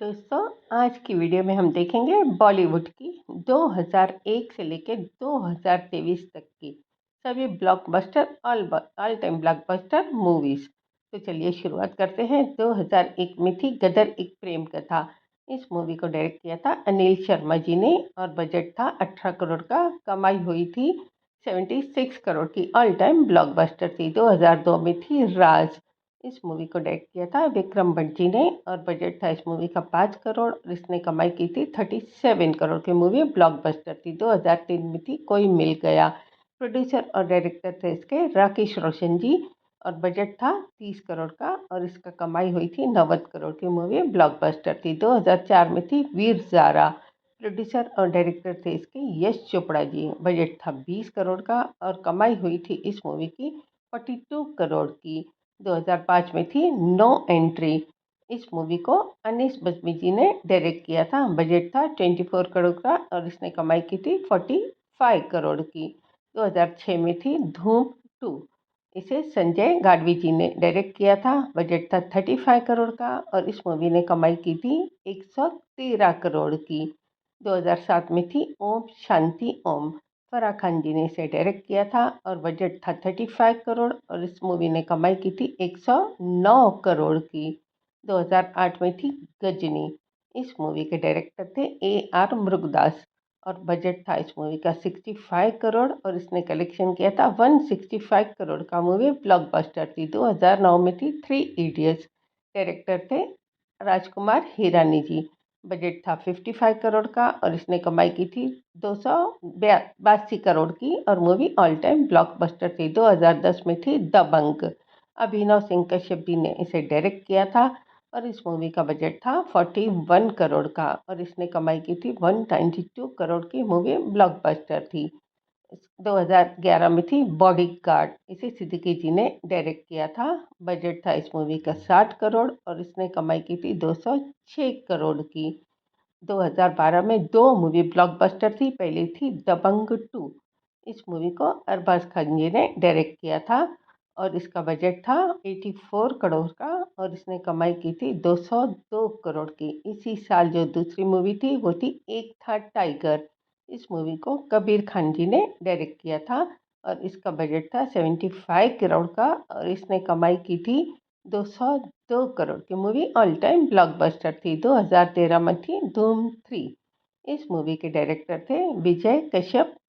दोस्तों, आज की वीडियो में हम देखेंगे बॉलीवुड की 2001 से लेकर 2023 तक की सभी blockbuster all time blockbuster movies. तो चलिए शुरुआत करते हैं। 2001 में थी गदर एक प्रेम कथा। इस मूवी को डायरेक्ट किया था अनिल शर्मा जी ने और बजट था 18 करोड़ का। कमाई हुई थी 76 करोड़ की। ऑल टाइम ब्लॉकबस्टर थी। 2002 में थी राज। इस मूवी को डायरेक्ट किया था विक्रम भट्ट जी ने और बजट था इस मूवी का 5 करोड़ और इसने कमाई की थी 37 करोड़ की। मूवी ब्लॉकबस्टर थी। 2003 में थी कोई मिल गया। प्रोड्यूसर और डायरेक्टर थे इसके राकेश रोशन जी और बजट था 30 करोड़ का और इसका कमाई हुई थी 90 करोड़ की। मूवी ब्लॉकबस्टर थी। 2004 में थी वीर ज़ारा। प्रोड्यूसर और डायरेक्टर थे इसके यश चोपड़ा जी। बजट था 20 करोड़ का और कमाई हुई थी इस मूवी की 42 करोड़ की। 2005 में थी नो एंट्री। इस मूवी को अनीस बज्मी जी ने डायरेक्ट किया था। बजट था 24 करोड़ का और इसने कमाई की थी 45 करोड़ की। 2006 में थी धूम 2। इसे संजय गाडवी जी ने डायरेक्ट किया था। बजट था 35 करोड़ का और इस मूवी ने कमाई की थी 113 करोड़ की। 2007 में थी ओम शांति ओम। फराह खान जी ने इसे डायरेक्ट किया था और बजट था 35 करोड़ और इस मूवी ने कमाई की थी 109 करोड़ की। 2008 में थी गजनी। इस मूवी के डायरेक्टर थे AR मुरुगदास और बजट था इस मूवी का 65 करोड़ और इसने कलेक्शन किया था 165 करोड़ का। मूवी ब्लॉकबस्टर थी। 2009 में थी 3 इडियट्स। डायरेक्टर थे राजकुमार हिरानी जी। बजट था 55 करोड़ का और इसने कमाई की थी 282 करोड़ की और मूवी ऑल टाइम ब्लॉकबस्टर थी। 2010 में थी दबंग। अभिनव सिंह कश्यप जी ने इसे डायरेक्ट किया था और इस मूवी का बजट था 41 करोड़ का और इसने कमाई की थी 192 करोड़ की। मूवी ब्लॉकबस्टर थी। 2011 में थी बॉडीगार्ड। इसे सिद्दीकी जी ने डायरेक्ट किया था। बजट था इस मूवी का 60 करोड़ और इसने कमाई की थी 206 करोड़ की। 2012 में दो मूवी ब्लॉकबस्टर थी। पहली थी दबंग 2। इस मूवी को अरबाज खान जी ने डायरेक्ट किया था और इसका बजट था 84 करोड़ का और इसने कमाई की थी 202 करोड़ की। इसी साल जो दूसरी मूवी थी वो थी एक था टाइगर। इस मूवी को कबीर खान जी ने डायरेक्ट किया था और इसका बजट था 75 करोड़ का और इसने कमाई की थी 202 करोड़ की। मूवी ऑल टाइम ब्लॉकबस्टर थी। 2013 में थी धूम 3। इस मूवी के डायरेक्टर थे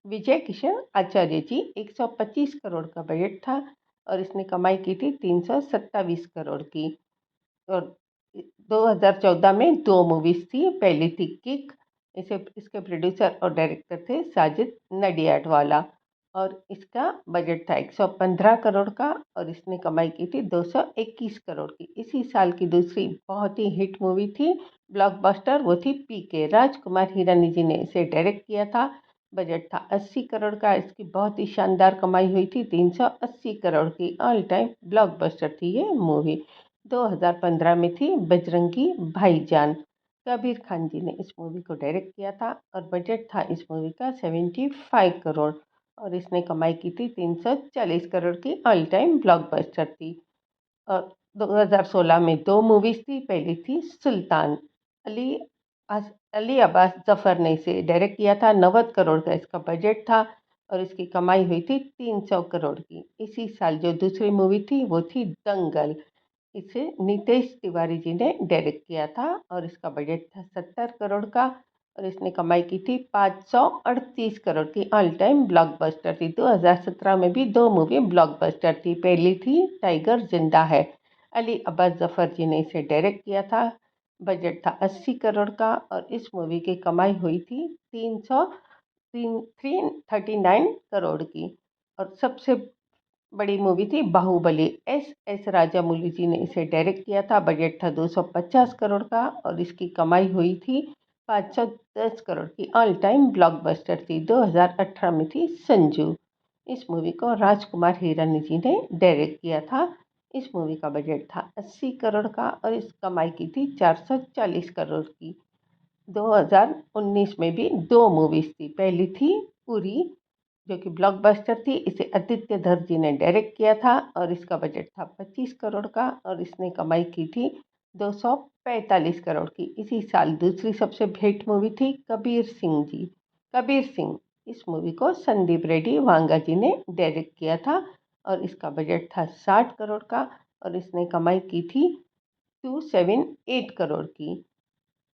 विजय किशन आचार्य जी। 125 करोड़ का बजट था और इसने कमाई की थी 327 करोड़ की। और 2014 में दो मूवीज थी। पहली थी किक। इसके प्रोड्यूसर और डायरेक्टर थे साजिद नडियाडवाला और इसका बजट था 115 करोड़ का और इसने कमाई की थी 221 करोड़ की। इसी साल की दूसरी बहुत ही हिट मूवी थी ब्लॉकबस्टर, वो थी PK। राजकुमार हिरानी जी ने इसे डायरेक्ट किया था। बजट था 80 करोड़ का। इसकी बहुत ही शानदार कमाई हुई थी 380 करोड़ की। ऑल टाइम ब्लॉकबस्टर थी ये मूवी। 2015 में थी बजरंगी भाईजान। कबीर खान जी ने इस मूवी को डायरेक्ट किया था और बजट था इस मूवी का 75 करोड़ और इसने कमाई की थी 340 करोड़ की। ऑल टाइम ब्लॉकबस्टर थी। और 2016 में दो मूवीज थी। पहली थी सुल्तान। अली अली अब्बास जफर ने इसे डायरेक्ट किया था। 90 करोड़ का इसका बजट था और इसकी कमाई हुई थी 300 करोड़ की। इसी साल जो दूसरी मूवी थी वो थी दंगल। इसे नितेश तिवारी जी ने डायरेक्ट किया था और इसका बजट था 70 करोड़ का और इसने कमाई की थी 538 करोड़ की। ऑल टाइम ब्लॉकबस्टर थी। 2017 में भी दो मूवी ब्लॉकबस्टर थी। पहली थी टाइगर जिंदा है। अली अब्बास जफर जी ने इसे डायरेक्ट किया था। बजट था 80 करोड़ का और इस मूवी की कमाई हुई थी 339 करोड़ की। और सबसे बड़ी मूवी थी बाहुबली। एस राजामौली जी ने इसे डायरेक्ट किया था। बजट था 250 करोड़ का और इसकी कमाई हुई थी 510 करोड़ की। ऑल टाइम ब्लॉकबस्टर थी। 2018 में थी संजू। इस मूवी को राजकुमार हिरानी जी ने डायरेक्ट किया था। इस मूवी का बजट था 80 करोड़ का और इस कमाई की थी 440 करोड़ की। 2019 में भी दो मूवीज थी। पहली थी उरी जो कि ब्लॉकबस्टर थी। इसे आदित्य धर जी ने डायरेक्ट किया था और इसका बजट था 25 करोड़ का और इसने कमाई की थी 245 करोड़ की। इसी साल दूसरी सबसे हिट मूवी थी कबीर सिंह जी। कबीर सिंह, इस मूवी को संदीप रेड्डी वांगा जी ने डायरेक्ट किया था और इसका बजट था 60 करोड़ का और इसने कमाई की थी 278 करोड़ की।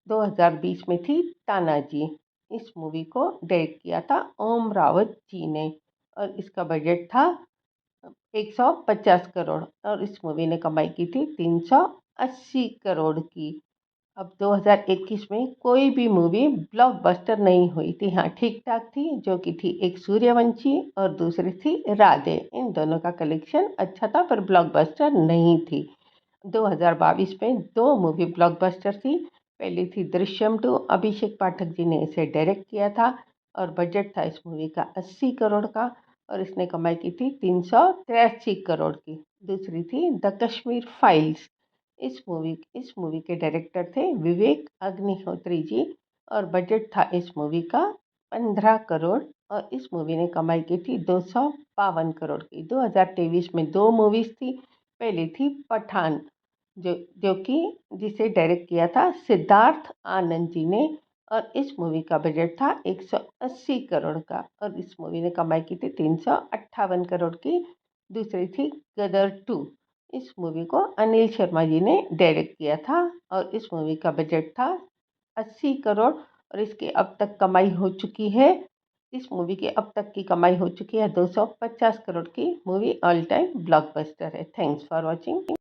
2020 में थी तानाजी। इस मूवी को डायरेक्ट किया था ओम रावत जी ने और इसका बजट था 150 करोड़ और इस मूवी ने कमाई की थी 380 करोड़ की। अब 2021 में कोई भी मूवी ब्लॉकबस्टर नहीं हुई थी। हाँ, ठीक ठाक थी, जो कि थी एक सूर्यवंशी और दूसरी थी राधे। इन दोनों का कलेक्शन अच्छा था पर ब्लॉकबस्टर नहीं थी। 2022 में दो मूवी ब्लॉकबस्टर थी। पहली थी दृश्यम 2, अभिषेक पाठक जी ने इसे डायरेक्ट किया था और बजट था इस मूवी का 80 करोड़ का और इसने कमाई की थी 383 करोड़ की। दूसरी थी द कश्मीर फाइल्स। इस मूवी के डायरेक्टर थे विवेक अग्निहोत्री जी और बजट था इस मूवी का 15 करोड़ और इस मूवी ने कमाई की थी 252 करोड़ की। 2023 में दो मूवीज थी। पहली थी पठान, जो कि जिसे डायरेक्ट किया था सिद्धार्थ आनंद जी ने और इस मूवी का बजट था 180 करोड़ का और इस मूवी ने कमाई की थी 358 करोड़ की। दूसरी थी गदर 2। इस मूवी को अनिल शर्मा जी ने डायरेक्ट किया था और इस मूवी का बजट था 80 करोड़ और इसकी अब तक कमाई हो चुकी है। इस मूवी की अब तक की कमाई हो चुकी है 250 करोड़ की। मूवी ऑल टाइम ब्लॉकबस्टर है। Thanks for watching.